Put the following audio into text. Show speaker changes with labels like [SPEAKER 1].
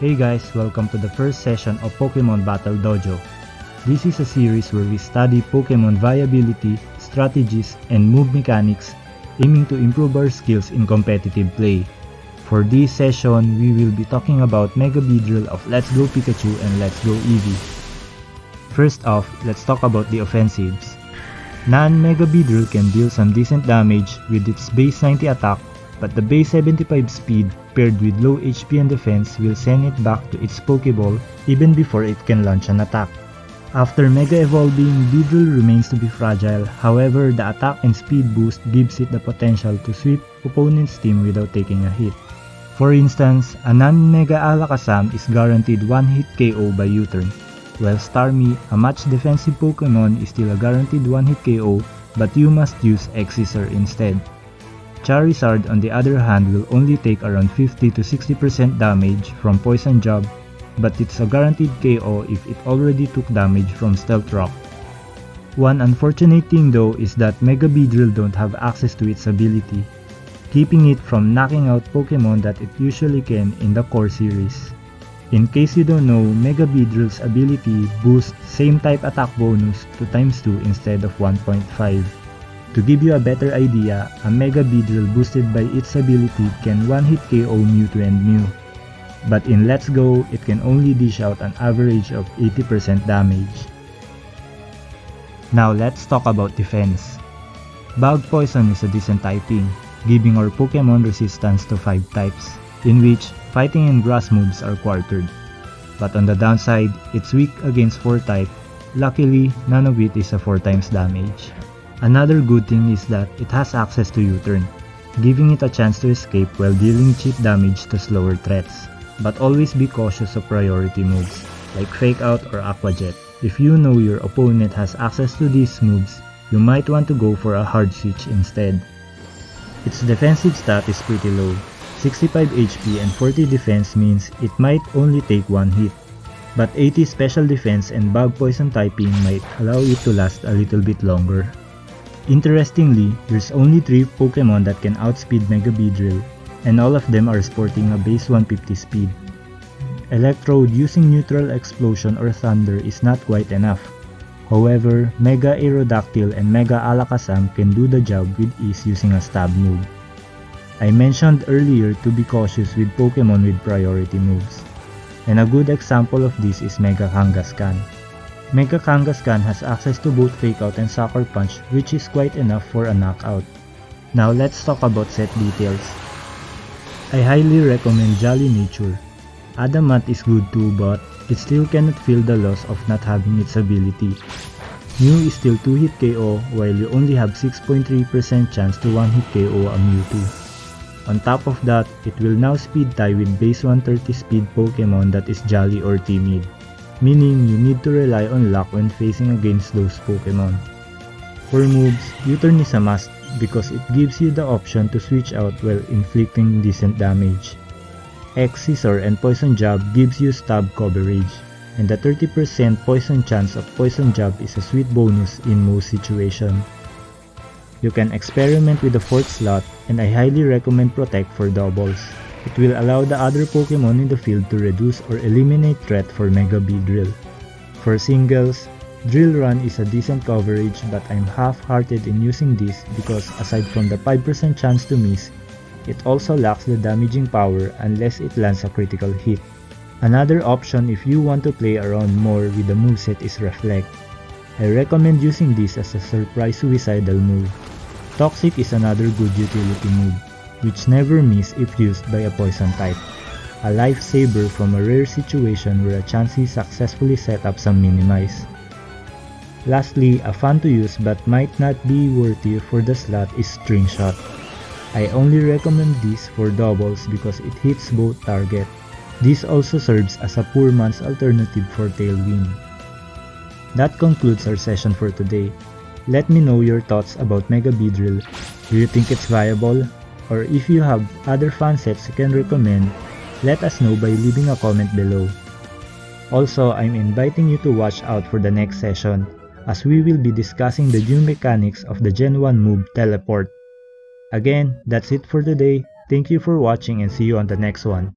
[SPEAKER 1] Hey guys, welcome to the first session of Pokemon Battle Dojo. This is a series where we study Pokemon viability, strategies, and move mechanics, aiming to improve our skills in competitive play. For this session, we will be talking about Mega Beedrill of Let's Go Pikachu and Let's Go Eevee. First off, let's talk about the offensives. Non-Mega Beedrill can deal some decent damage with its base 90 attack, but the base 75 speed paired with low HP and defense will send it back to its Pokeball even before it can launch an attack. After Mega Evolving, Beedrill remains to be fragile, however the attack and speed boost gives it the potential to sweep opponent's team without taking a hit. For instance, a non-Mega Alakazam is guaranteed one-hit KO by U-turn, while Starmie, a match defensive Pokemon, is still a guaranteed one-hit KO, but you must use X-Scissor instead. Charizard on the other hand will only take around 50 to 60% damage from Poison Jab, but it's a guaranteed KO if it already took damage from Stealth Rock. One unfortunate thing though is that Mega Beedrill don't have access to its ability, keeping it from knocking out Pokemon that it usually can in the core series. In case you don't know, Mega Beedrill's ability boosts same type attack bonus to ×2 instead of 1.5. To give you a better idea, a Mega Beedrill boosted by its ability can one-hit KO Mewtwo and Mew. But in Let's Go, it can only dish out an average of 80% damage. Now let's talk about defense. Bug Poison is a decent typing, giving our Pokemon resistance to 5 types, in which Fighting and Grass moves are quartered. But on the downside, it's weak against 4 type. Luckily, none of it is a 4 times damage. Another good thing is that it has access to U-turn, giving it a chance to escape while dealing cheap damage to slower threats. But always be cautious of priority moves, like Fake Out or Aqua Jet. If you know your opponent has access to these moves, you might want to go for a hard switch instead. Its defensive stat is pretty low. 65 HP and 40 defense means it might only take one hit, but 80 special defense and Bug Poison typing might allow it to last a little bit longer. Interestingly, there's only 3 Pokemon that can outspeed Mega Beedrill, and all of them are sporting a base 150 speed. Electrode using Neutral Explosion or Thunder is not quite enough. However, Mega Aerodactyl and Mega Alakazam can do the job with ease using a stab move. I mentioned earlier to be cautious with Pokemon with priority moves, and a good example of this is Mega Kangaskhan. Mega Kangaskhan has access to both Fake Out and Sucker Punch, which is quite enough for a knockout. Now let's talk about set details. I highly recommend Jolly Nature. Adamant is good too, but it still cannot feel the loss of not having its ability. Mew is still 2-hit KO, while you only have 6.3% chance to 1-hit KO a Mewtwo. On top of that, it will now speed tie with base 130 speed Pokemon that is Jolly or Timid, meaning you need to rely on luck when facing against those Pokemon. For moves, U-turn is a must because it gives you the option to switch out while inflicting decent damage. X-Scissor and Poison Jab gives you stab coverage, and the 30% poison chance of Poison Jab is a sweet bonus in most situations. You can experiment with the 4th slot, and I highly recommend Protect for doubles. It will allow the other Pokemon in the field to reduce or eliminate threat for Mega Beedrill. For singles, Drill Run is a decent coverage, but I'm half-hearted in using this because aside from the 5% chance to miss, it also lacks the damaging power unless it lands a critical hit. Another option if you want to play around more with the moveset is Reflect. I recommend using this as a surprise suicidal move. Toxic is another good utility move, which never miss if used by a poison type. A lifesaver from a rare situation where a Chansey successfully set up some minimize. Lastly, a fun to use but might not be worthy for the slot is String Shot. I only recommend this for doubles because it hits both target. This also serves as a poor man's alternative for Tailwind. That concludes our session for today. Let me know your thoughts about Mega Beedrill. Do you think it's viable? Or if you have other fun sets you can recommend, let us know by leaving a comment below. Also, I'm inviting you to watch out for the next session, as we will be discussing the new mechanics of the Gen 1 move Teleport. Again, that's it for today. Thank you for watching and see you on the next one.